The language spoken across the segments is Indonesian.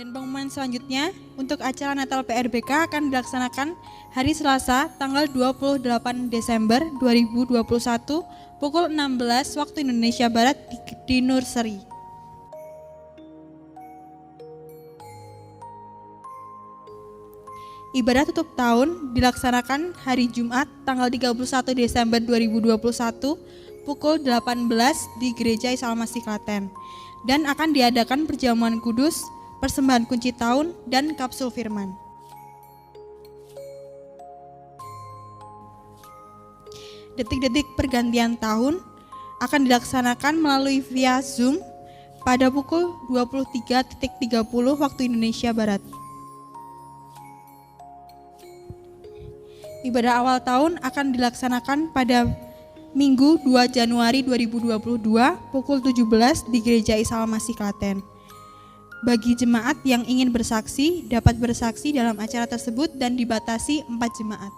Dan pengumuman selanjutnya untuk acara Natal PRBK akan dilaksanakan hari Selasa tanggal 28 Desember 2021 pukul 16 waktu Indonesia Barat di Nursery. Ibadah tutup tahun dilaksanakan hari Jumat tanggal 31 Desember 2021 pukul 18 di Gereja Isa Al-Masih Klaten dan akan diadakan perjamuan kudus, persembahan kunci tahun, dan kapsul firman. Detik-detik pergantian tahun akan dilaksanakan melalui via Zoom pada pukul 23.30 waktu Indonesia Barat. Ibadah awal tahun akan dilaksanakan pada Minggu 2 Januari 2022 pukul 17 di Gereja Isa Al-Masih Klaten. Bagi jemaat yang ingin bersaksi, dapat bersaksi dalam acara tersebut dan dibatasi 4 jemaat.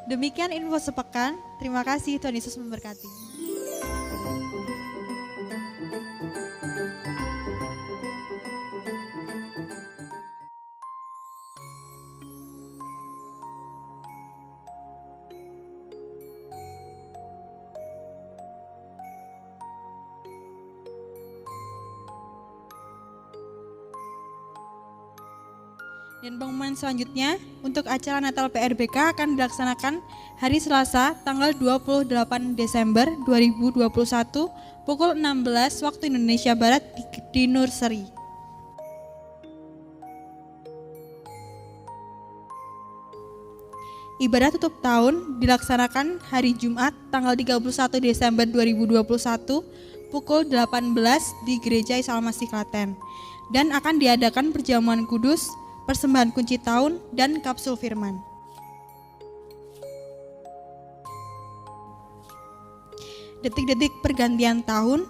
Demikian info sepekan. Terima kasih, Tuhan Yesus memberkati. Dan pengumuman selanjutnya untuk acara Natal PRBK akan dilaksanakan hari Selasa tanggal 28 Desember 2021 pukul 16 waktu Indonesia Barat di Nursery. Ibadah tutup tahun dilaksanakan hari Jumat tanggal 31 Desember 2021 pukul 18 di Gereja Isa Al-Masih Klaten dan akan diadakan perjamuan kudus, persembahan kunci tahun, dan kapsul firman. Detik-detik pergantian tahun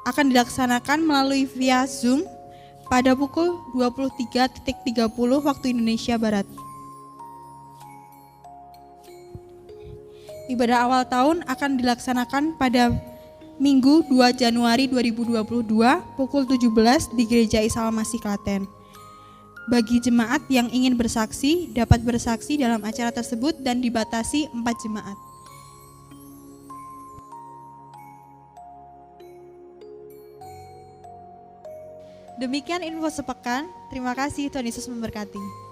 akan dilaksanakan melalui via Zoom pada pukul 23.30 waktu Indonesia Barat. Ibadah awal tahun akan dilaksanakan pada Minggu 2 Januari 2022 pukul 17 di Gereja Isa Al-Masih Klaten. Bagi jemaat yang ingin bersaksi, dapat bersaksi dalam acara tersebut dan dibatasi 4 jemaat. Demikian info sepekan. Terima kasih, Tuhan Yesus memberkati.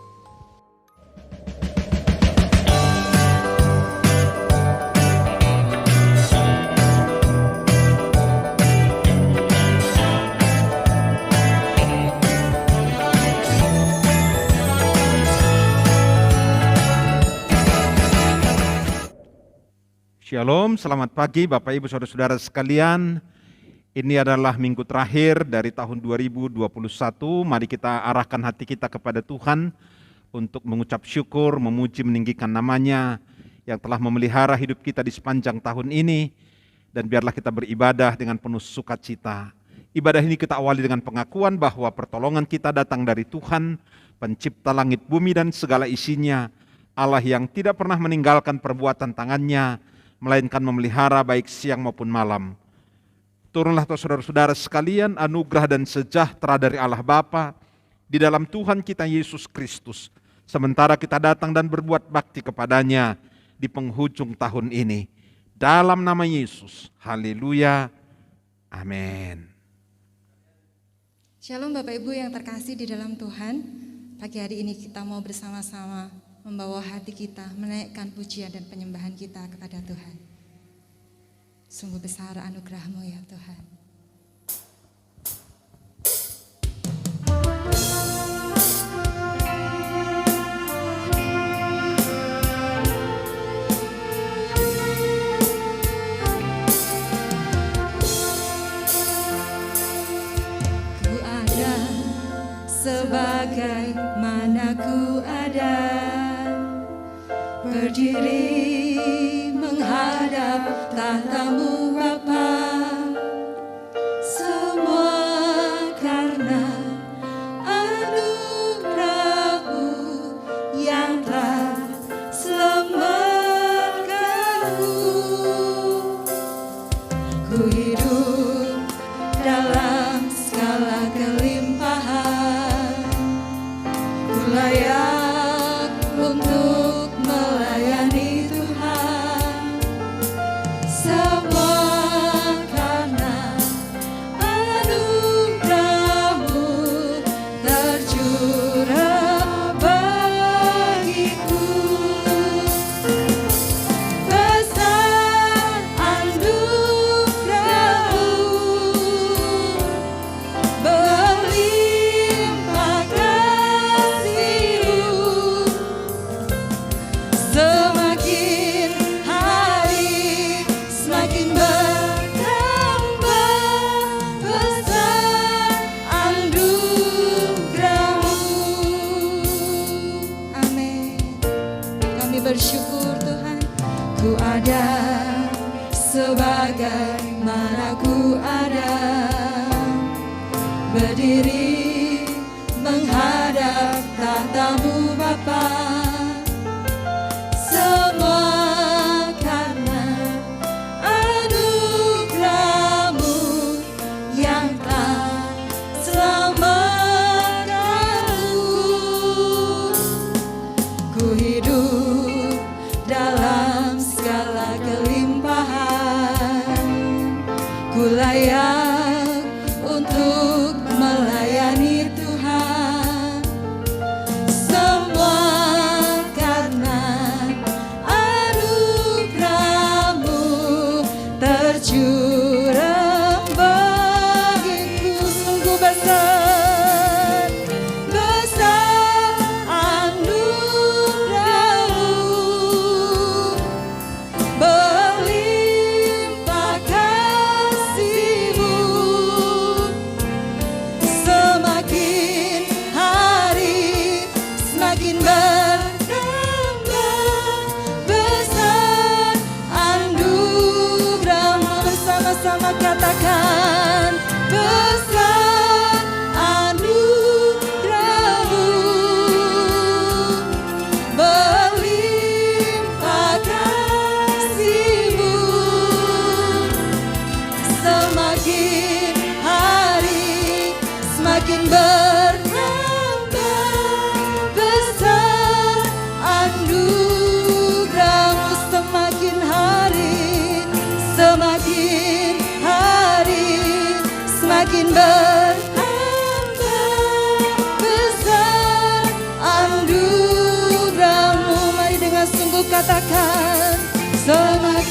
Shalom, selamat pagi Bapak Ibu Saudara-saudara sekalian. Ini adalah minggu terakhir dari tahun 2021. Mari kita arahkan hati kita kepada Tuhan untuk mengucap syukur, memuji, meninggikan namanya yang telah memelihara hidup kita di sepanjang tahun ini. Dan biarlah kita beribadah dengan penuh sukacita. Ibadah ini kita awali dengan pengakuan bahwa pertolongan kita datang dari Tuhan, pencipta langit bumi dan segala isinya, Allah yang tidak pernah meninggalkan perbuatan tangannya, melainkan memelihara baik siang maupun malam. Turunlah saudara-saudara sekalian anugerah dan sejahtera dari Allah Bapa di dalam Tuhan kita Yesus Kristus, sementara kita datang dan berbuat bakti kepadanya di penghujung tahun ini. Dalam nama Yesus, haleluya, amin. Shalom Bapak Ibu yang terkasih di dalam Tuhan. Pagi hari ini kita mau bersama-sama membawa hati kita menaikkan pujian dan penyembahan kita kepada Tuhan. Sungguh besar anugerah-Mu ya Tuhan. Ku ada sebagai mana ku ada, berdiri menghadap tahta-Mu Bapa, semua karena anugerah-Mu yang telah selamatkanku.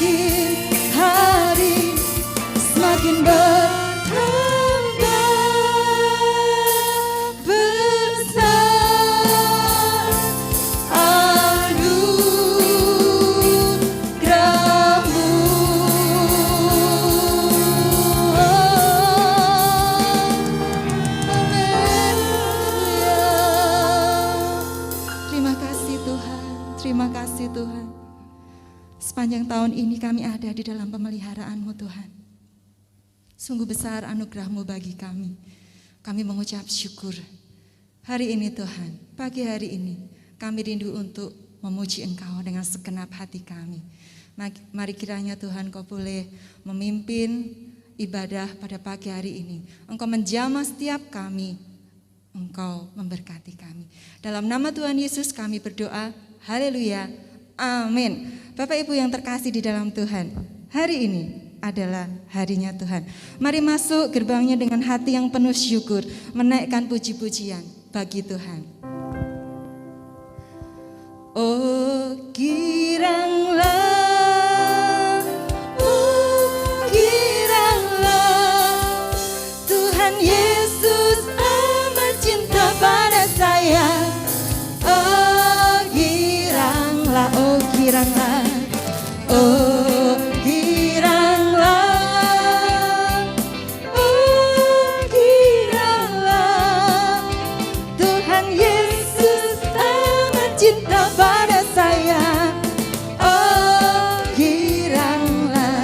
semakin hari semakin bertambah besar anugerah-Mu. Terima kasih Tuhan, terima kasih Tuhan. Sepanjang tahun ini kami ada di dalam pemeliharaan-Mu Tuhan. Sungguh besar anugerah-Mu bagi kami. Kami mengucap syukur. Hari ini Tuhan, pagi hari ini, kami rindu untuk memuji Engkau dengan segenap hati kami. Mari kiranya Tuhan Kau boleh memimpin ibadah pada pagi hari ini. Engkau menjamah setiap kami, Engkau memberkati kami. Dalam nama Tuhan Yesus kami berdoa, haleluya, amin. Bapak Ibu yang terkasih di dalam Tuhan, hari ini adalah harinya Tuhan. Mari masuk gerbangnya dengan hati yang penuh syukur, menaikkan puji-pujian bagi Tuhan. Oh giranglah, Tuhan Yesus amat cinta pada saya. Oh giranglah, oh giranglah, oh giranglah, oh giranglah, Tuhan Yesus amat cinta pada saya. Oh giranglah,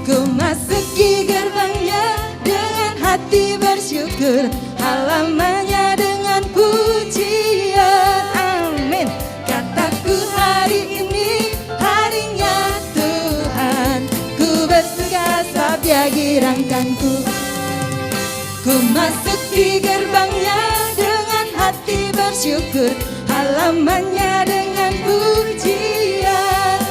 ku masuki gerbangnya dengan hati bersyukur, halamannya dengan pujian, amin. Kataku hari ini harinya Tuhan, ku bersuka sebab Dia girangkanku. Ku masuki gerbangnya dengan hati bersyukur, halamannya dengan pujian.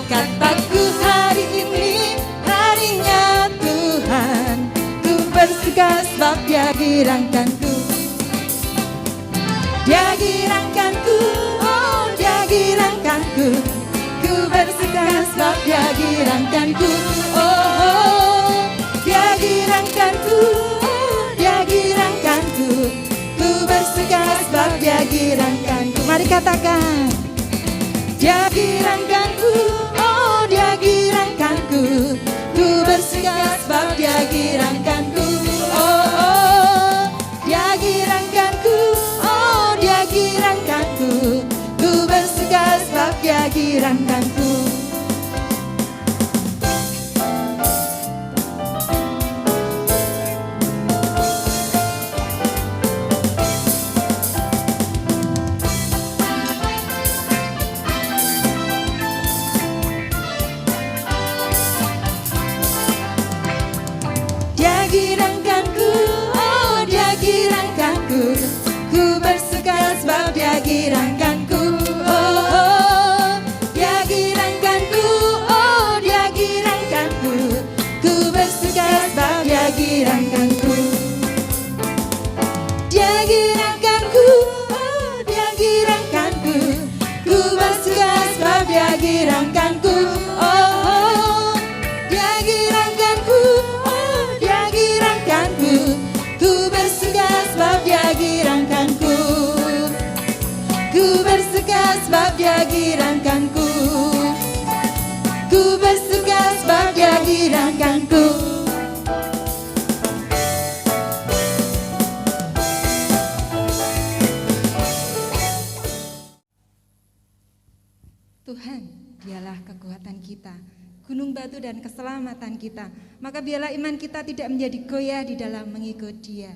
Kataku hari ini harinya Tuhan, ku bersuka sebab Dia girangkanku. Dia girangkanku, oh Dia girangkanku, ku bersuka sebab Dia girangkanku. Oh, Dia girangkanku, oh Dia girangkanku, ku bersuka sebab Dia girangkanku. Mari katakan, Dia girangkanku, oh Dia girangkanku, ku bersuka sebab Dia girangkanku. Oh, Dia girangkanku, oh Dia girangkanku, ku bersuka sebab Dia girangkanku. Dia girangkanku, oh Dia girangkanku, ku bersuka sebab Dia girangkanku. Oh, Dia girangkanku, oh Dia girangkanku, ku bersuka sebab Dia girangkanku. Dia girangkanku, oh Dia girangkanku, ku bersuka sebab Dia girangkanku. Oh, Dia girangkanku, oh Dia girangkanku, ku bersuka sebab Dia girangkanku. Ku bersuka sebab Dia girangkanku, ku bersuka sebab Dia girangkanku. Tuhan, Dialah kekuatan kita, gunung batu dan keselamatan kita. Maka biarlah iman kita tidak menjadi goyah di dalam mengikut Dia.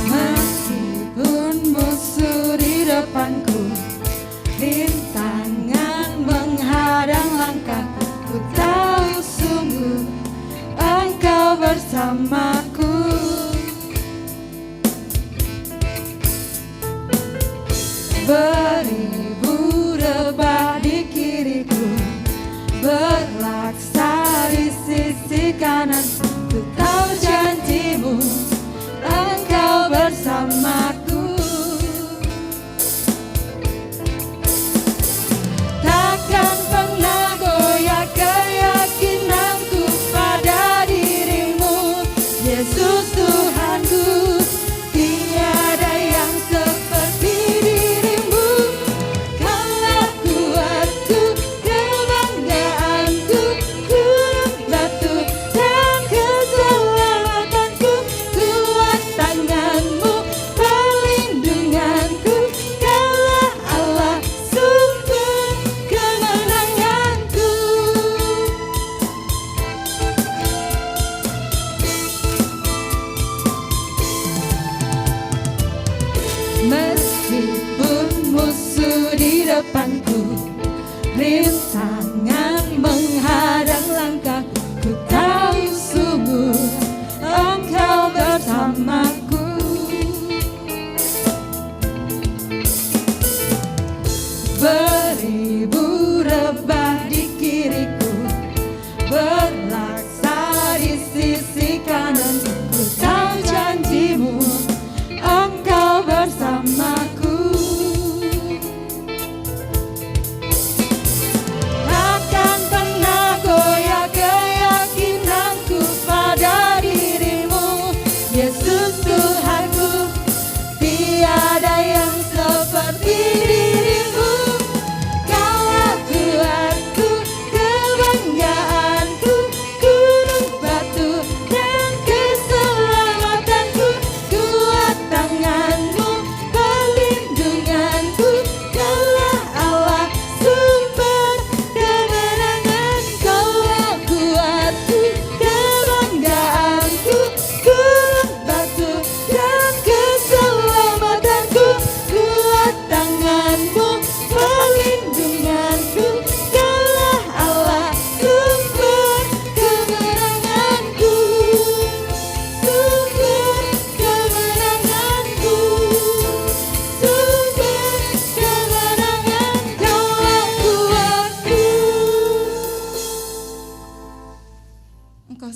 Meskipun musuh di depanku, rintangan menghadang langkahku, ku tahu sungguh Engkau bersamaku.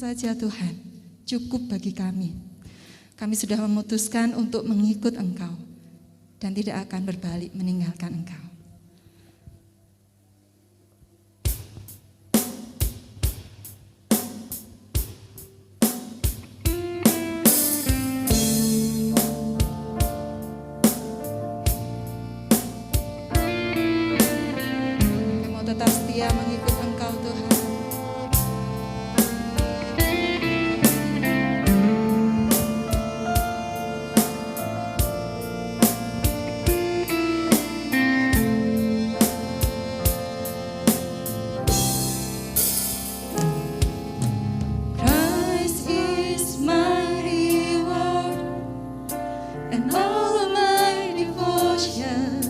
saja Tuhan, cukup bagi kami. Kami sudah memutuskan untuk mengikut Engkau dan tidak akan berbalik meninggalkan Engkau. Kami mau tetap setia mengikut Engkau Tuhan. Christ is my reward and all of my devotion.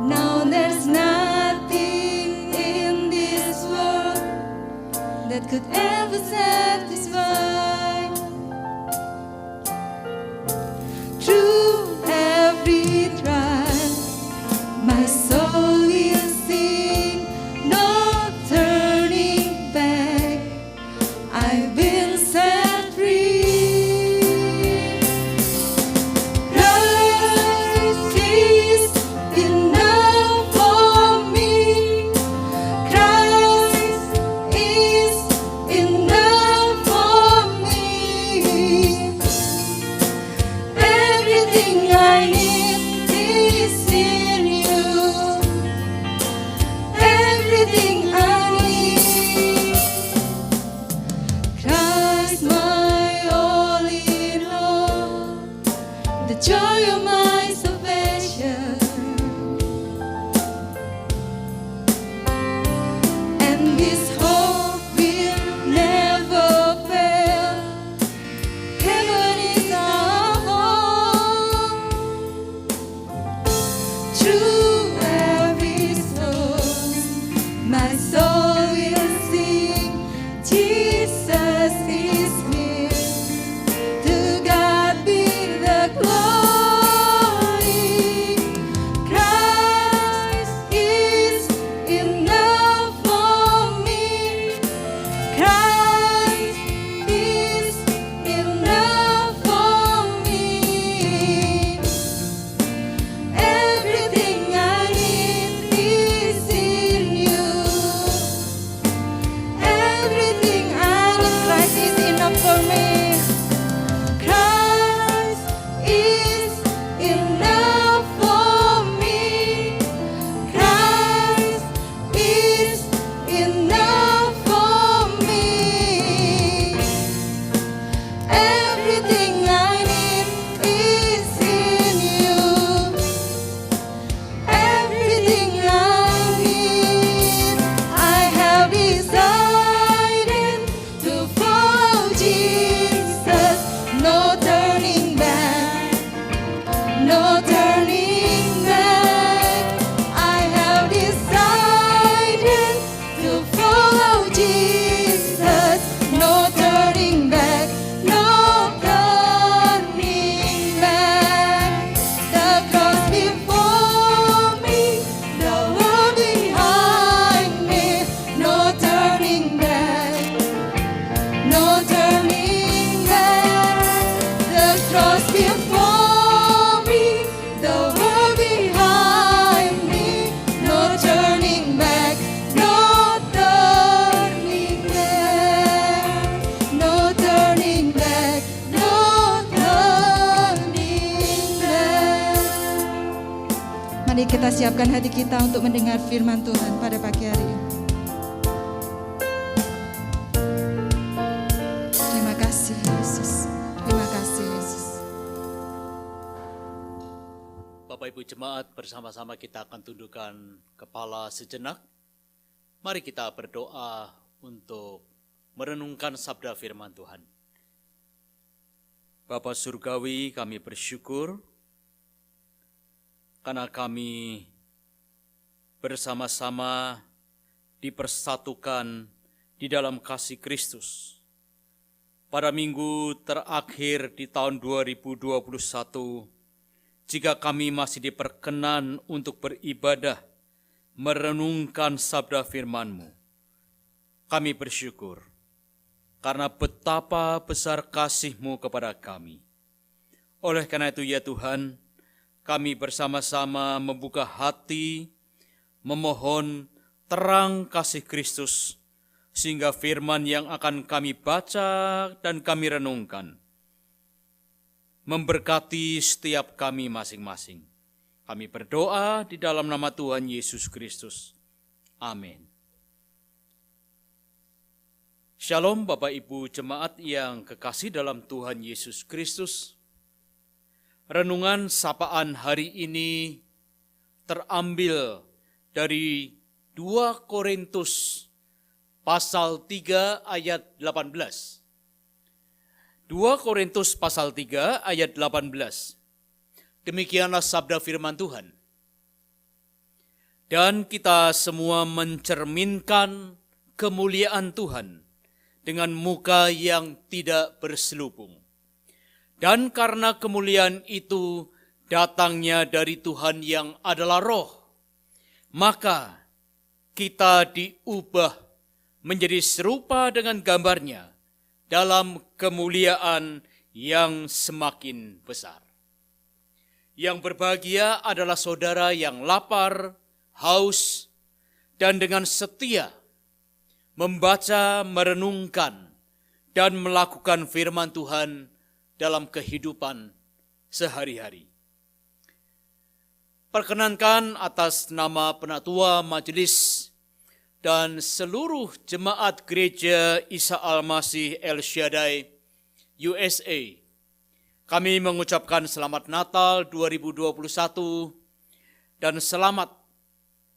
Now there's nothing in this world that could ever satisfy. Through every trial, my soul will sing, no turning back. I will set free. Christ is enough for me. Christ is enough for me. Everything I need is in you. Everything I need. Christ, my all in all, the joy of my salvation. And this hope will never fail. Heaven is our home. Through every storm, my soul will sing, Jesus is near. To God be the glory. Christ is enough for me. Christ is enough for me. Everything I need is in you. Everything I need, Christ is enough for me. Christ is enough for me. Christ is enough for me. Everything I need is in you. Everything I need, I have decided to follow Jesus. No turning back, no turning back. I have decided to follow Jesus. No turning back, no turning back. The cross before me, the world behind me. No turning back, no turning back. The cross before me, the world behind me. No turning back, no turning back. No turning back, no turning back. Mari kita siapkan hati kita untuk mendengar firman Tuhan pada pagi hari ini. Terima kasih Yesus. Terima kasih Yesus. Bapak Ibu Jemaat, bersama-sama kita akan tundukkan kepala sejenak. Mari kita berdoa untuk merenungkan sabda firman Tuhan. Bapa Surgawi, kami bersyukur karena kami bersama-sama dipersatukan di dalam kasih Kristus. Pada minggu terakhir di tahun 2021, jika kami masih diperkenan untuk beribadah merenungkan sabda firman-Mu. Kami bersyukur karena betapa besar kasih-Mu kepada kami. Oleh karena itu ya Tuhan, kami bersama-sama membuka hati, memohon terang kasih Kristus, sehingga firman yang akan kami baca dan kami renungkan memberkati setiap kami masing-masing. Kami berdoa di dalam nama Tuhan Yesus Kristus. Amin. Shalom Bapak Ibu jemaat yang kekasih dalam Tuhan Yesus Kristus. Renungan sapaan hari ini terambil dari 2 Korintus pasal 3 ayat 18. 2 Korintus pasal 3 ayat 18. Demikianlah sabda firman Tuhan. Dan kita semua mencerminkan kemuliaan Tuhan dengan muka yang tidak berselubung. Dan karena kemuliaan itu datangnya dari Tuhan yang adalah roh, maka kita diubah menjadi serupa dengan gambarnya dalam kemuliaan yang semakin besar. Yang berbahagia adalah saudara yang lapar, haus, dan dengan setia membaca, merenungkan, dan melakukan firman Tuhan dalam kehidupan sehari-hari. Perkenankan atas nama Penatua Majelis dan seluruh jemaat Gereja Isa Al-Masih El Shaddai USA, kami mengucapkan selamat Natal 2021 dan selamat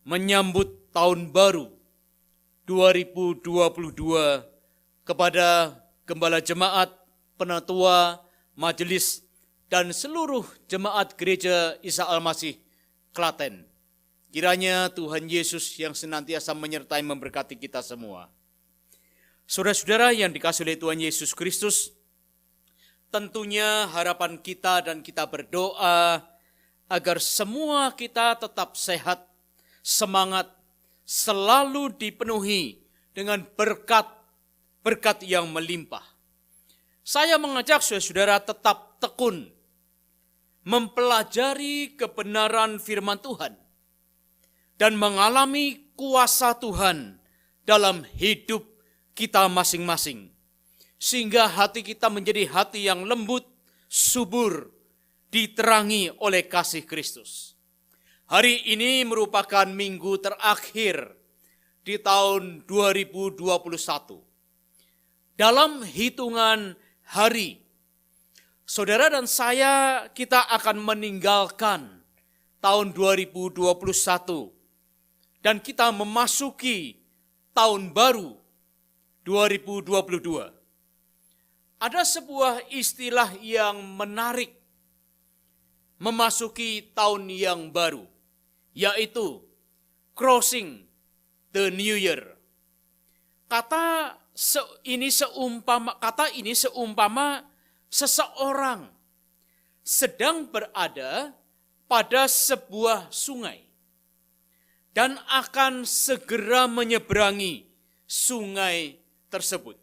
menyambut Tahun Baru 2022 kepada Gembala Jemaat, Penatua Majelis, dan seluruh jemaat Gereja Isa Al-Masih Klaten. Kiranya Tuhan Yesus yang senantiasa menyertai memberkati kita semua. Saudara-saudara yang dikasihi oleh Tuhan Yesus Kristus, tentunya harapan kita dan kita berdoa agar semua kita tetap sehat, semangat, selalu dipenuhi dengan berkat yang melimpah. Saya mengajak saudara-saudara tetap tekun mempelajari kebenaran firman Tuhan dan mengalami kuasa Tuhan dalam hidup kita masing-masing. Sehingga hati kita menjadi hati yang lembut, subur, diterangi oleh kasih Kristus. Hari ini merupakan minggu terakhir di tahun 2021. Dalam hitungan hari, saudara dan saya kita akan meninggalkan tahun 2021. Dan kita memasuki tahun baru 2022. Ada sebuah istilah yang menarik memasuki tahun yang baru, yaitu crossing the new year. Kata ini seumpama seseorang sedang berada pada sebuah sungai dan akan segera menyeberangi sungai tersebut.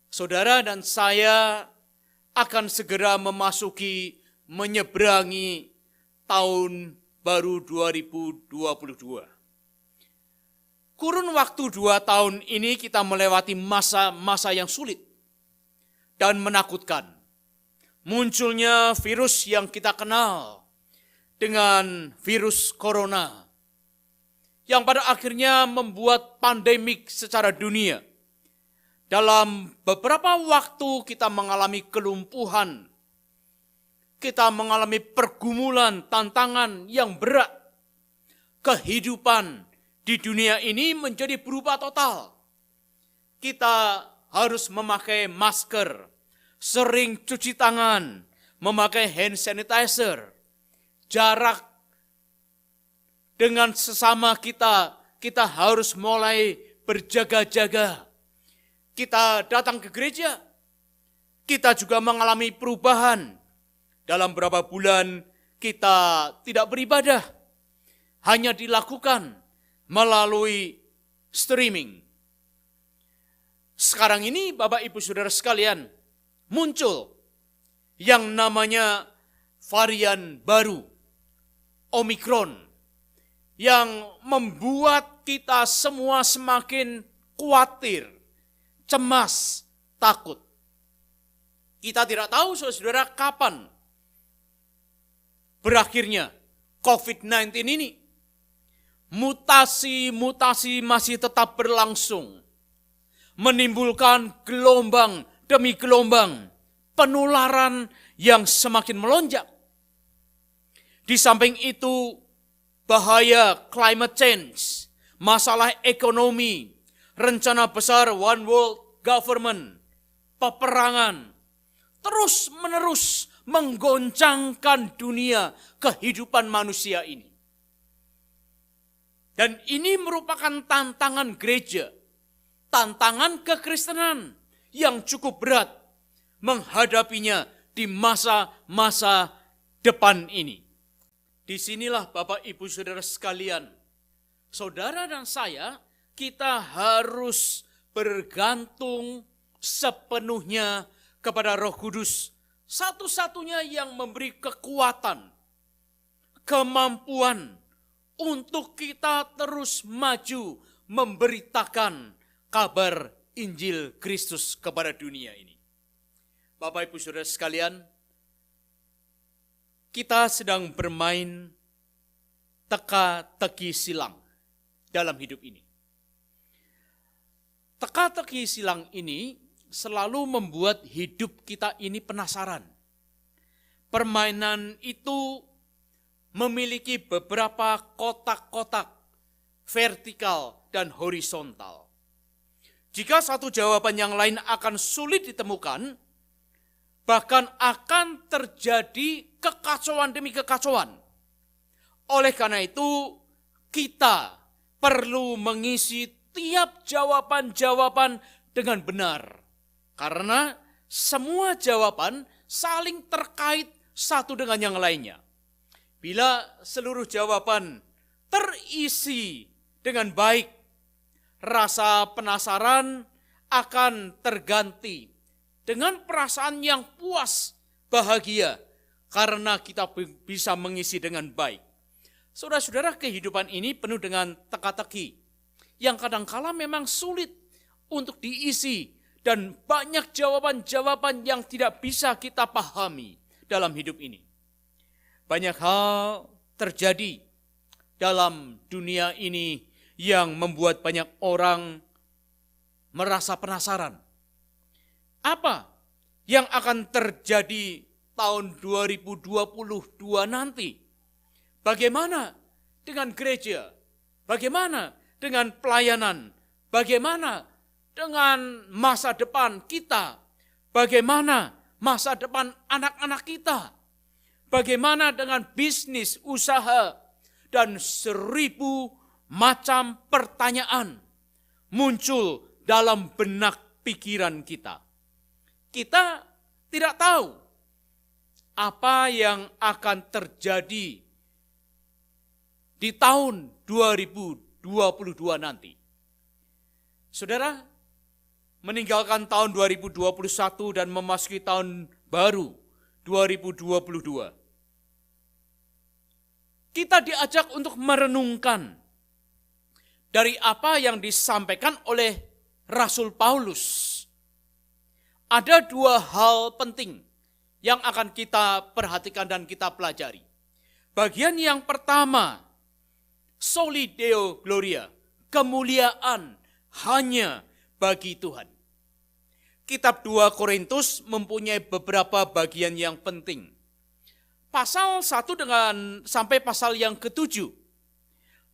Saudara dan saya akan segera menyeberangi tahun baru 2022. Kurun waktu 2 tahun ini kita melewati masa-masa yang sulit dan menakutkan. Munculnya virus yang kita kenal dengan virus corona, yang pada akhirnya membuat pandemik secara dunia. Dalam beberapa waktu kita mengalami kelumpuhan, kita mengalami pergumulan, tantangan yang berat. Kehidupan di dunia ini menjadi berubah total. Kita harus memakai masker, sering cuci tangan, memakai hand sanitizer, jarak dengan sesama kita harus mulai berjaga-jaga. Kita datang ke gereja, kita juga mengalami perubahan. Dalam beberapa bulan kita tidak beribadah. hanya dilakukan melalui streaming. Sekarang ini Bapak Ibu Saudara sekalian, muncul yang namanya varian baru, Omikron, yang membuat kita semua semakin khawatir, cemas, takut. Kita tidak tahu saudara kapan berakhirnya COVID-19 ini. Mutasi-mutasi masih tetap berlangsung, menimbulkan gelombang demi gelombang penularan yang semakin melonjak. Di samping itu, bahaya climate change, masalah ekonomi, rencana besar One World Government, peperangan, terus-menerus menggoncangkan dunia kehidupan manusia ini. Dan ini merupakan tantangan gereja, tantangan kekristenan yang cukup berat menghadapinya di masa-masa depan ini. Disinilah Bapak Ibu Saudara sekalian, saudara dan saya, kita harus bergantung sepenuhnya kepada Roh Kudus, satu-satunya yang memberi kekuatan, kemampuan untuk kita terus maju memberitakan kabar Injil Kristus kepada dunia ini. Bapak Ibu Saudara sekalian, kita sedang bermain teka-teki silang dalam hidup ini. Teka-teki silang ini selalu membuat hidup kita ini penasaran. Permainan itu memiliki beberapa kotak-kotak vertikal dan horizontal. Jika satu jawaban yang lain akan sulit ditemukan, bahkan akan terjadi kekacauan demi kekacauan. Oleh karena itu, kita perlu mengisi tiap jawaban-jawaban dengan benar. Karena semua jawaban saling terkait satu dengan yang lainnya. Bila seluruh jawaban terisi dengan baik, rasa penasaran akan terganti dengan perasaan yang puas, bahagia, karena kita bisa mengisi dengan baik. Saudara-saudara, kehidupan ini penuh dengan teka-teki, yang kadangkala memang sulit untuk diisi, dan banyak jawaban-jawaban yang tidak bisa kita pahami dalam hidup ini. Banyak hal terjadi dalam dunia ini yang membuat banyak orang merasa penasaran. Apa yang akan terjadi tahun 2022 nanti? Bagaimana dengan gereja? Bagaimana dengan pelayanan? Bagaimana dengan masa depan kita? Bagaimana masa depan anak-anak kita? Bagaimana dengan bisnis, usaha, dan 1000 macam pertanyaan muncul dalam benak pikiran kita. Kita tidak tahu apa yang akan terjadi di tahun 2022 nanti. Saudara, meninggalkan tahun 2021 dan memasuki tahun baru 2022. Kita diajak untuk merenungkan dari apa yang disampaikan oleh Rasul Paulus. Ada 2 hal penting yang akan kita perhatikan dan kita pelajari. Bagian yang pertama, Soli Deo Gloria, kemuliaan hanya bagi Tuhan. Kitab 2 Korintus mempunyai beberapa bagian yang penting. Pasal 1 sampai pasal yang ke-7,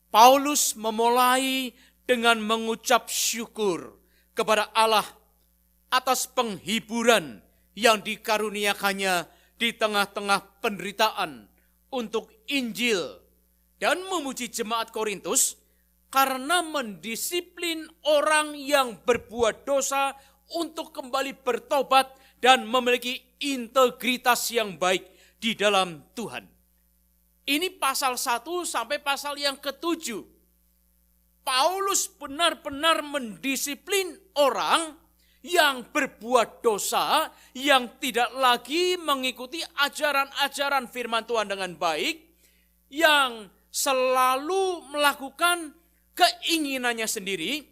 Paulus memulai dengan mengucap syukur kepada Allah atas penghiburan yang dikaruniakannya di tengah-tengah penderitaan untuk Injil, dan memuji jemaat Korintus karena mendisiplin orang yang berbuat dosa untuk kembali bertobat dan memiliki integritas yang baik di dalam Tuhan. Ini pasal 1 sampai pasal yang ke-7. Paulus benar-benar mendisiplin orang yang berbuat dosa, yang tidak lagi mengikuti ajaran-ajaran firman Tuhan dengan baik, yang selalu melakukan keinginannya sendiri,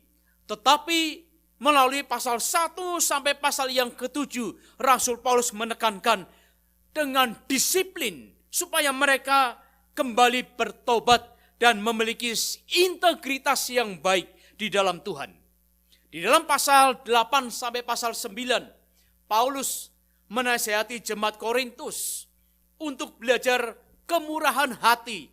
tetapi melalui pasal 1 sampai pasal yang ke-7, Rasul Paulus menekankan dengan disiplin supaya mereka kembali bertobat dan memiliki integritas yang baik di dalam Tuhan. Di dalam pasal 8 sampai pasal 9, Paulus menasihati jemaat Korintus untuk belajar kemurahan hati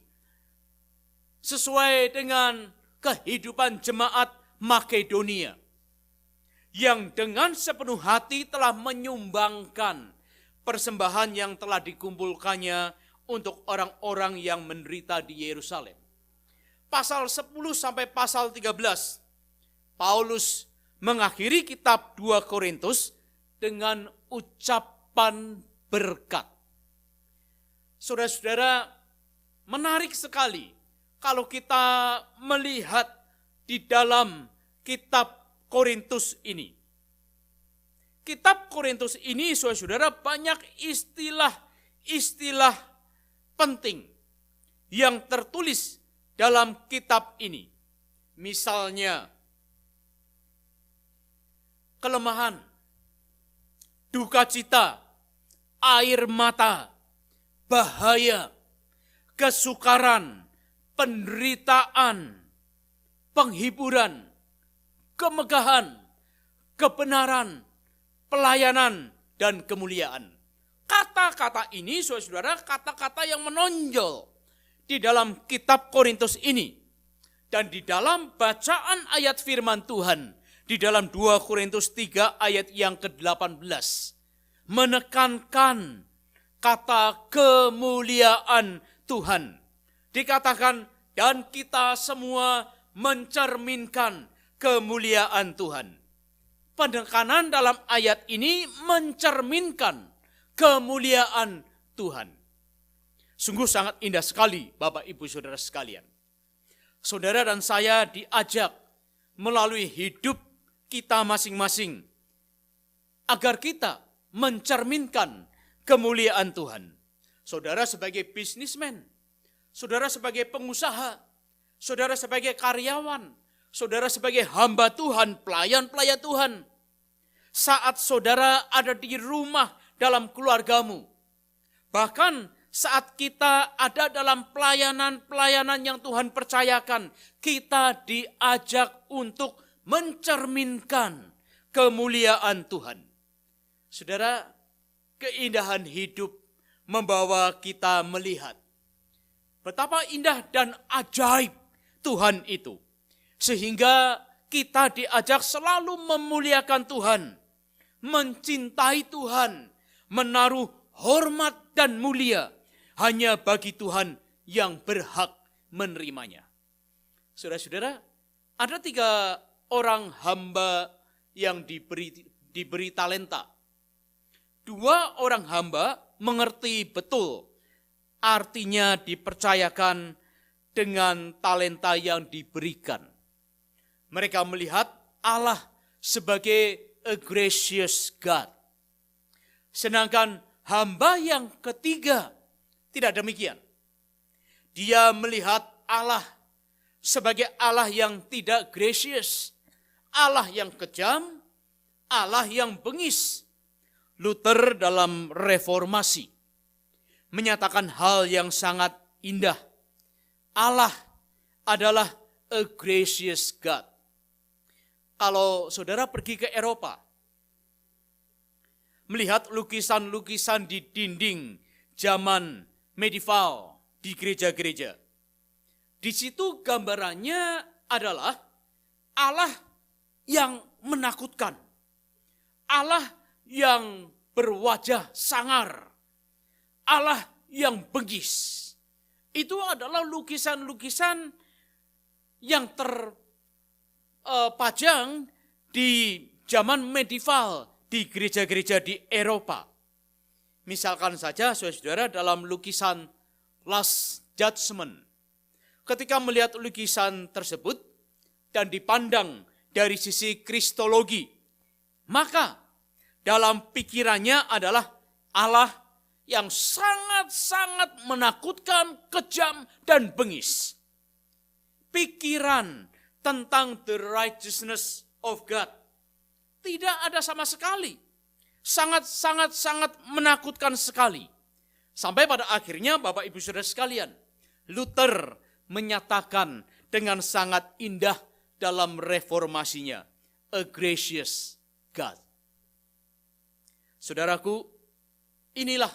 sesuai dengan kehidupan jemaat Makedonia yang dengan sepenuh hati telah menyumbangkan persembahan yang telah dikumpulkannya untuk orang-orang yang menderita di Yerusalem. Pasal 10 sampai pasal 13, Paulus mengakhiri kitab 2 Korintus dengan ucapan berkat. Saudara-saudara, menarik sekali kalau kita melihat di dalam kitab Korintus ini. Kitab Korintus ini, saudara-saudara, banyak istilah-istilah penting yang tertulis dalam kitab ini. Misalnya, kelemahan, duka cita, air mata, bahaya, kesukaran, penderitaan, penghiburan, kemegahan, kebenaran, pelayanan, dan kemuliaan. Kata-kata ini, saudara-saudara, kata-kata yang menonjol di dalam kitab Korintus ini. Dan di dalam bacaan ayat firman Tuhan, di dalam 2 Korintus 3 ayat yang ke-18, menekankan kata kemuliaan Tuhan. Dikatakan, dan kita semua mencerminkan kemuliaan Tuhan. Penekanan dalam ayat ini mencerminkan kemuliaan Tuhan. Sungguh sangat indah sekali, Bapak Ibu Saudara sekalian. Saudara dan saya diajak melalui hidup kita masing-masing agar kita mencerminkan kemuliaan Tuhan. Saudara sebagai bisnismen, saudara sebagai pengusaha, saudara sebagai karyawan, saudara sebagai hamba Tuhan, pelayan-pelayan Tuhan. Saat saudara ada di rumah dalam keluargamu, bahkan saat kita ada dalam pelayanan-pelayanan yang Tuhan percayakan, kita diajak untuk mencerminkan kemuliaan Tuhan. Saudara, keindahan hidup membawa kita melihat betapa indah dan ajaib Tuhan itu. Sehingga kita diajak selalu memuliakan Tuhan, mencintai Tuhan, menaruh hormat dan mulia hanya bagi Tuhan yang berhak menerimanya. Saudara-saudara, ada 3 orang hamba yang diberi talenta. 2 orang hamba mengerti betul artinya dipercayakan dengan talenta yang diberikan. Mereka melihat Allah sebagai a gracious God. Sedangkan hamba yang ketiga tidak demikian. Dia melihat Allah sebagai Allah yang tidak gracious, Allah yang kejam, Allah yang bengis. Luther dalam reformasi menyatakan hal yang sangat indah. Allah adalah a gracious God. Kalau saudara pergi ke Eropa, melihat lukisan-lukisan di dinding zaman medieval di gereja-gereja, di situ gambarannya adalah Allah yang menakutkan, Allah yang berwajah sangar, Allah yang bengis. Itu adalah lukisan-lukisan yang terpajang di zaman medieval di gereja-gereja di Eropa. Misalkan saja saudara dalam lukisan Las judgment. Ketika melihat lukisan tersebut dan dipandang dari sisi kristologi, maka dalam pikirannya adalah Allah yang sangat-sangat menakutkan, kejam, dan bengis. Pikiran tentang the righteousness of God tidak ada sama sekali. Sangat menakutkan sekali. Sampai pada akhirnya Bapak Ibu Saudara sekalian, Luther menyatakan dengan sangat indah dalam reformasinya, a gracious God. Saudaraku, inilah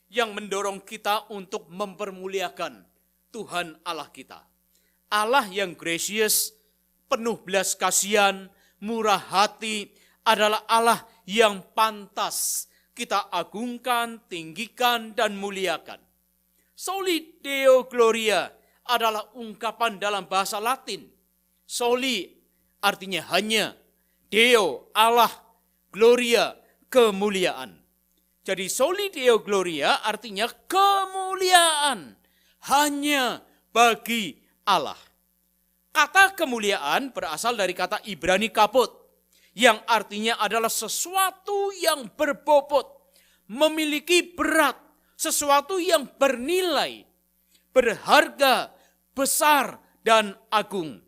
yang mendorong kita untuk mempermuliakan Tuhan Allah kita. Allah yang gracious, penuh belas kasihan, murah hati, adalah Allah yang pantas kita agungkan, tinggikan, dan muliakan. Soli Deo Gloria adalah ungkapan dalam bahasa Latin. Soli artinya hanya, Deo Allah, Gloria kemuliaan. Jadi Soli Deo Gloria artinya kemuliaan hanya bagi Allah. Kata kemuliaan berasal dari kata Ibrani kapot, yang artinya adalah sesuatu yang berbobot, memiliki berat, sesuatu yang bernilai, berharga, besar, dan agung.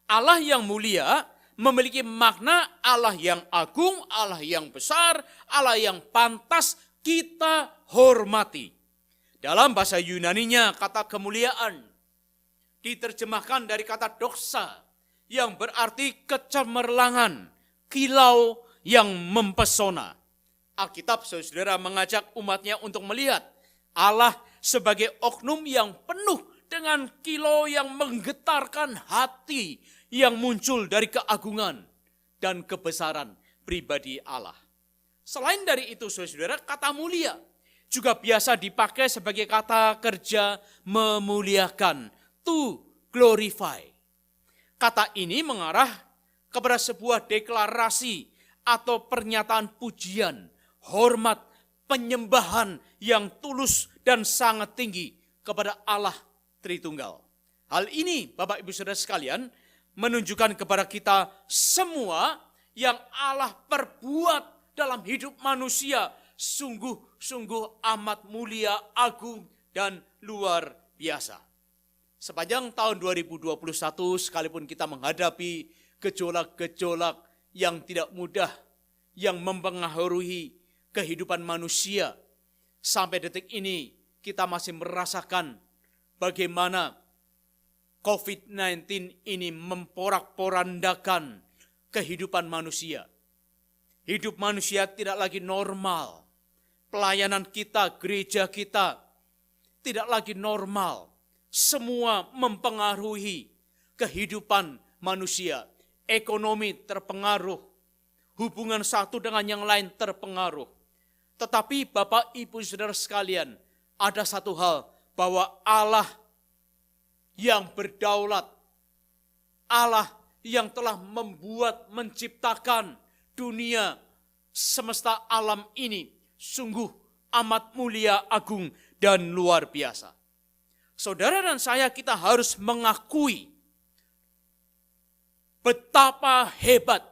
Allah yang mulia memiliki makna Allah yang agung, Allah yang besar, Allah yang pantas kita hormati. Dalam bahasa Yunaninya kata kemuliaan diterjemahkan dari kata doxa yang berarti kecemerlangan, kilau yang mempesona. Alkitab saudara mengajak umatnya untuk melihat Allah sebagai oknum yang penuh dengan kilau yang menggetarkan hati yang muncul dari keagungan dan kebesaran pribadi Allah. Selain dari itu saudara, kata mulia juga biasa dipakai sebagai kata kerja memuliakan, to glorify. Kata ini mengarah kepada sebuah deklarasi atau pernyataan pujian, hormat, penyembahan yang tulus dan sangat tinggi kepada Allah Tritunggal. Hal ini Bapak Ibu Saudara sekalian menunjukkan kepada kita semua yang Allah perbuat dalam hidup manusia sungguh-sungguh amat mulia, agung, dan luar biasa. Sepanjang tahun 2021 sekalipun kita menghadapi gejolak-gejolak yang tidak mudah, yang mempengaruhi kehidupan manusia, sampai detik ini kita masih merasakan bagaimana COVID-19 ini memporak-porandakan kehidupan manusia. Hidup manusia tidak lagi normal. Pelayanan kita, gereja kita tidak lagi normal. Semua mempengaruhi kehidupan manusia. Ekonomi terpengaruh. Hubungan satu dengan yang lain terpengaruh. Tetapi Bapak Ibu Saudara sekalian, ada satu hal, bahwa Allah yang berdaulat, Allah yang telah membuat, menciptakan dunia, semesta alam ini, sungguh amat mulia, agung, dan luar biasa. Saudara dan saya, kita harus mengakui betapa hebat,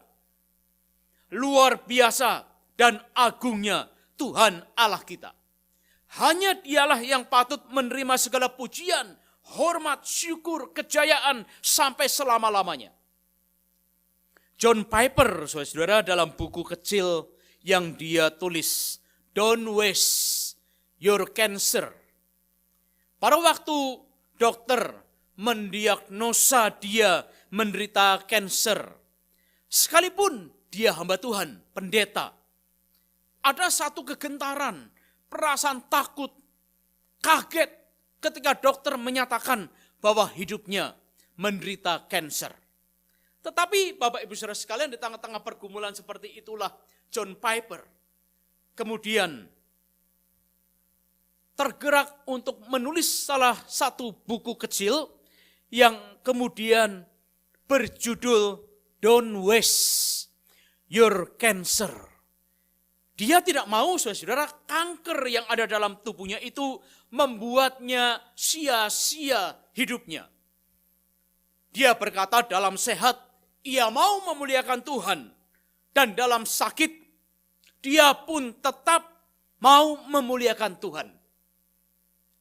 luar biasa, dan agungnya Tuhan Allah kita. Hanya Dialah yang patut menerima segala pujian, hormat, syukur, kejayaan sampai selama-lamanya. John Piper, saudara, dalam buku kecil yang dia tulis, Don't Waste Your Cancer. Pada waktu dokter mendiagnosa dia menderita kanker, sekalipun dia hamba Tuhan, pendeta, ada satu kegentaran, perasaan takut, kaget ketika dokter menyatakan bahwa hidupnya menderita kanker. Tetapi Bapak Ibu Saudara sekalian, di tengah-tengah pergumulan seperti itulah John Piper kemudian tergerak untuk menulis salah satu buku kecil yang kemudian berjudul Don't Waste Your Cancer. Dia tidak mau, saudara, kanker yang ada dalam tubuhnya itu membuatnya sia-sia hidupnya. Dia berkata dalam sehat, ia mau memuliakan Tuhan. Dan dalam sakit, dia pun tetap mau memuliakan Tuhan.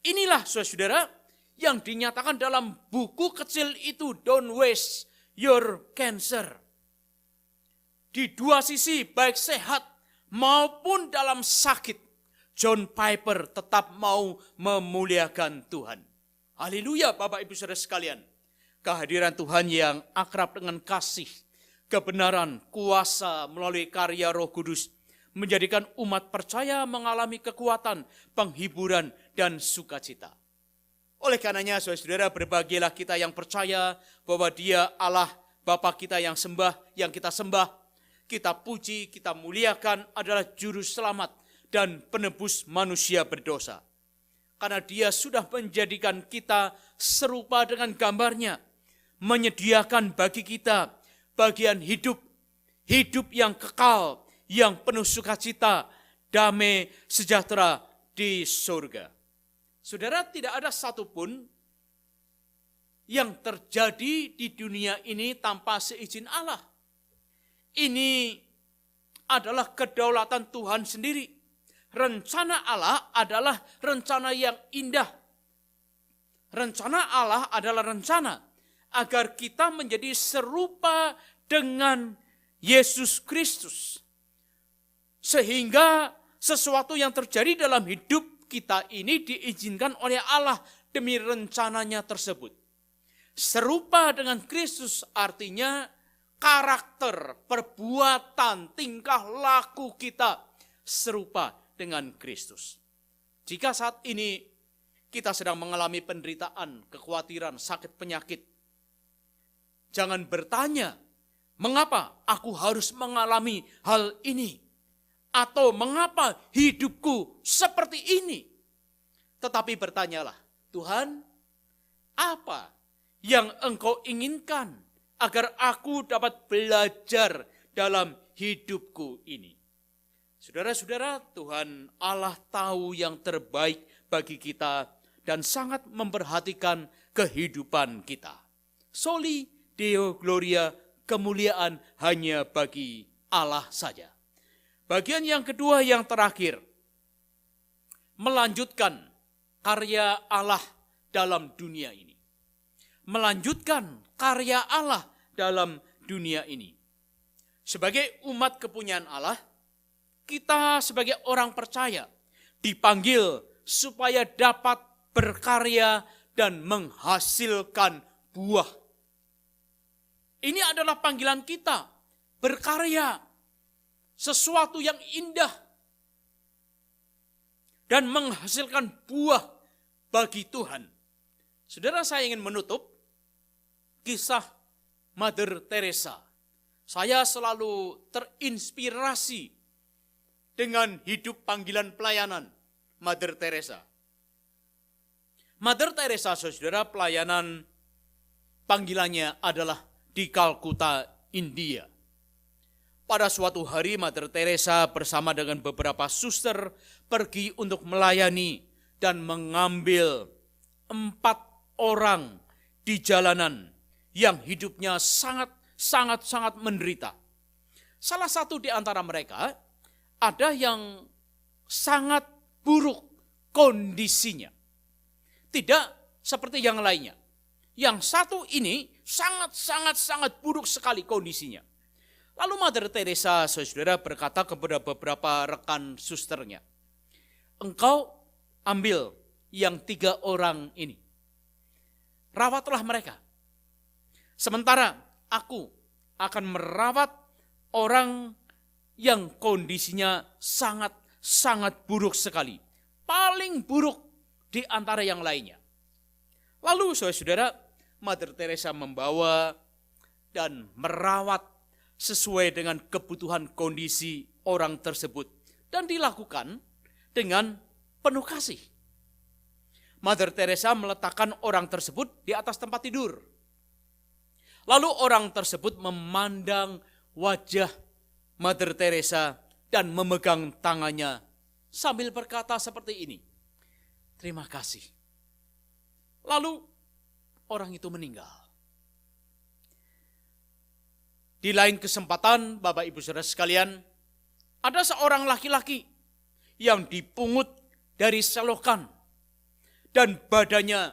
Inilah saudara-saudara yang dinyatakan dalam buku kecil itu, Don't Waste Your Cancer. Di dua sisi, baik sehat maupun dalam sakit, John Piper tetap mau memuliakan Tuhan. Haleluya Bapak Ibu Saudara sekalian. Kehadiran Tuhan yang akrab dengan kasih, kebenaran, kuasa melalui karya Roh Kudus menjadikan umat percaya mengalami kekuatan, penghiburan, dan sukacita. Oleh karenanya, saudara-saudara, berbahagialah kita yang percaya bahwa Dia Allah Bapa kita yang kita sembah, kita puji, kita muliakan adalah juru selamat dan penebus manusia berdosa. Karena Dia sudah menjadikan kita serupa dengan gambar-Nya, menyediakan bagi kita bagian hidup yang kekal, yang penuh sukacita, damai, sejahtera di surga. Saudara, tidak ada satupun yang terjadi di dunia ini tanpa seizin Allah. Ini adalah kedaulatan Tuhan sendiri. Rencana Allah adalah rencana yang indah. Rencana Allah adalah rencana agar kita menjadi serupa dengan Yesus Kristus. Sehingga sesuatu yang terjadi dalam hidup kita ini diizinkan oleh Allah demi rencananya tersebut. Serupa dengan Kristus artinya karakter, perbuatan, tingkah laku kita serupa dengan Kristus. Jika saat ini kita sedang mengalami penderitaan, kekhawatiran, sakit, penyakit, jangan bertanya, mengapa aku harus mengalami hal ini? Atau mengapa hidupku seperti ini? Tetapi bertanyalah, Tuhan, apa yang Engkau inginkan agar aku dapat belajar dalam hidupku ini? Saudara-saudara, Tuhan Allah tahu yang terbaik bagi kita dan sangat memperhatikan kehidupan kita. Soli Deo Gloria, kemuliaan hanya bagi Allah saja. Bagian yang kedua yang terakhir, melanjutkan karya Allah dalam dunia ini. Melanjutkan karya Allah dalam dunia ini. Sebagai umat kepunyaan Allah, kita sebagai orang percaya dipanggil supaya dapat berkarya dan menghasilkan buah. Ini adalah panggilan kita, berkarya, sesuatu yang indah, dan menghasilkan buah bagi Tuhan. Saudara, saya ingin menutup kisah Mother Teresa. Saya selalu terinspirasi dengan hidup panggilan pelayanan Mother Teresa. Mother Teresa, saudara, pelayanan panggilannya adalah di Kalkuta, India. Pada suatu hari Mother Teresa bersama dengan beberapa suster pergi untuk melayani dan mengambil 4 orang di jalanan yang hidupnya sangat menderita. Salah satu di antara mereka ada yang sangat buruk kondisinya. Tidak seperti yang lainnya. Yang satu ini sangat buruk sekali kondisinya. Lalu Mother Teresa, saudara, berkata kepada beberapa rekan susternya, engkau ambil yang 3 orang ini. Rawatlah mereka. Sementara aku akan merawat orang yang kondisinya sangat buruk sekali. Paling buruk di antara yang lainnya. Lalu saudara, Mother Teresa membawa dan merawat sesuai dengan kebutuhan kondisi orang tersebut. Dan dilakukan dengan penuh kasih. Mother Teresa meletakkan orang tersebut di atas tempat tidur. Lalu orang tersebut memandang wajah Mother Teresa dan memegang tangannya sambil berkata seperti ini. terima kasih. Lalu orang itu meninggal. Di lain kesempatan, Bapak Ibu Saudara sekalian, ada seorang laki-laki yang dipungut dari selokan dan badannya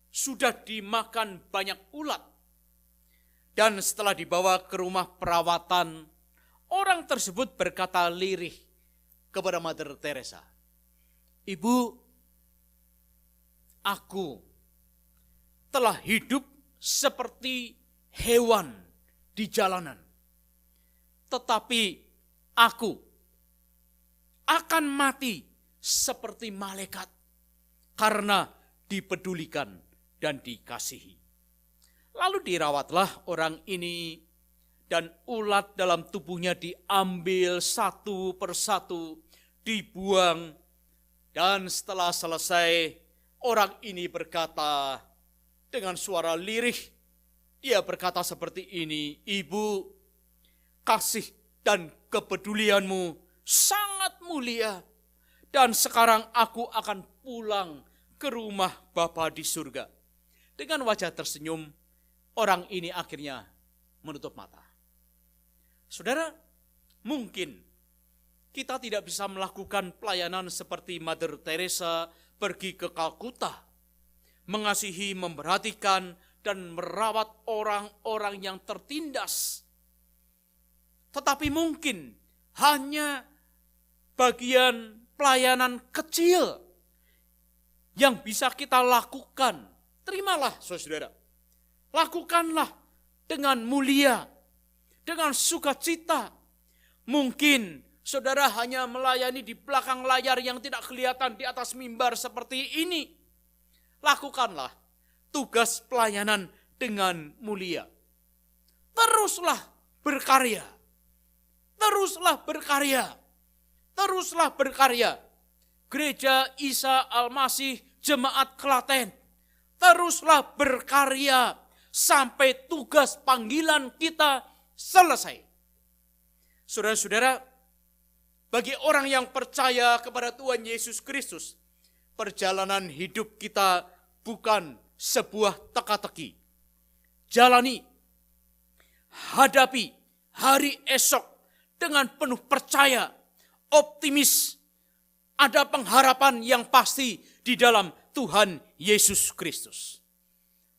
sudah dimakan banyak ulat. Dan setelah dibawa ke rumah perawatan, orang tersebut berkata lirih kepada Mother Teresa, "Ibu, aku telah hidup seperti hewan di jalanan, tetapi aku akan mati seperti malaikat karena dipedulikan dan dikasihi." Lalu dirawatlah orang ini dan ulat dalam tubuhnya diambil satu persatu, dibuang, dan setelah selesai orang ini berkata dengan suara lirih, dia berkata seperti ini, "Ibu, kasih dan kepedulianmu sangat mulia, dan sekarang aku akan pulang ke rumah Bapa di surga." Dengan wajah tersenyum, orang ini akhirnya menutup mata. Saudara, mungkin kita tidak bisa melakukan pelayanan seperti Mother Teresa pergi ke Kalkuta, mengasihi, memperhatikan, dan merawat orang-orang yang tertindas. Tetapi mungkin hanya bagian pelayanan kecil yang bisa kita lakukan. Terimalah saudara. Lakukanlah dengan mulia, dengan sukacita. Mungkin saudara hanya melayani di belakang layar yang tidak kelihatan di atas mimbar seperti ini. Lakukanlah tugas pelayanan dengan mulia. Teruslah berkarya. Teruslah berkarya. Teruslah berkarya. Gereja Isa Al-Masih Jemaat Klaten. Teruslah berkarya sampai tugas panggilan kita selesai. Saudara-saudara, bagi orang yang percaya kepada Tuhan Yesus Kristus, perjalanan hidup kita bukan sebuah teka-teki. Jalani, hadapi hari esok dengan penuh percaya, optimis. Ada pengharapan yang pasti di dalam Tuhan Yesus Kristus.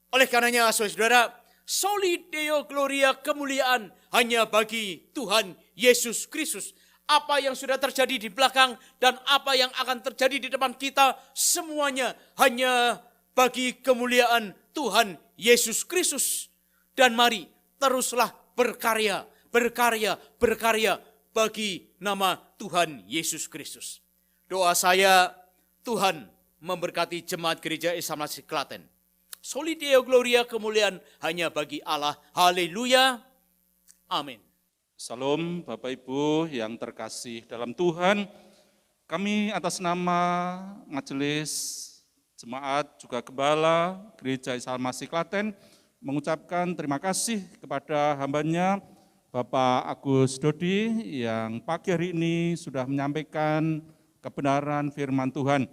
Oleh karenanya, saudara, soli deo gloria, kemuliaan hanya bagi Tuhan Yesus Kristus. Apa yang sudah terjadi di belakang dan apa yang akan terjadi di depan kita, semuanya hanya bagi kemuliaan Tuhan Yesus Kristus. Dan mari teruslah berkarya, berkarya, berkarya bagi nama Tuhan Yesus Kristus. Doa saya, Tuhan memberkati jemaat gereja Isa Al-Masih Klaten. Soli Deo Gloria, kemuliaan hanya bagi Allah. Haleluya. Amin. Salam Bapak Ibu yang terkasih dalam Tuhan. Kami atas nama Majelis Jemaat juga Gembala Gereja Isa Al-Masih Klaten mengucapkan terima kasih kepada hambanya Bapak Agus Dodi yang pagi hari ini sudah menyampaikan kebenaran firman Tuhan.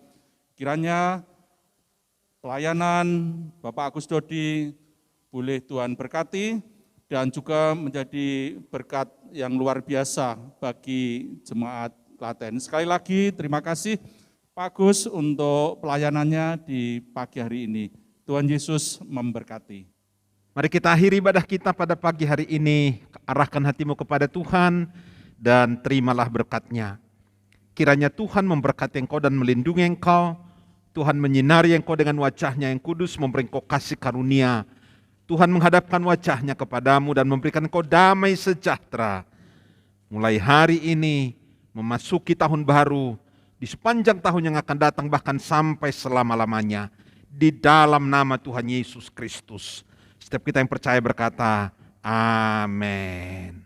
Kiranya pelayanan Bapak Agus Dodi boleh Tuhan berkati dan juga menjadi berkat yang luar biasa bagi jemaat Klaten. Sekali lagi terima kasih Pak Agus untuk pelayanannya di pagi hari ini. Tuhan Yesus memberkati. Mari kita akhiri ibadah kita pada pagi hari ini. Arahkan hatimu kepada Tuhan dan terimalah berkat-Nya. Kiranya Tuhan memberkati engkau dan melindungi engkau. Tuhan menyinari engkau dengan wajah-Nya yang kudus, memberi engkau kasih karunia. Tuhan menghadapkan wajah-Nya kepadamu dan memberikan engkau damai sejahtera. Mulai hari ini memasuki tahun baru, di sepanjang tahun yang akan datang bahkan sampai selama-lamanya. Di dalam nama Tuhan Yesus Kristus. Setiap kita yang percaya berkata, amin.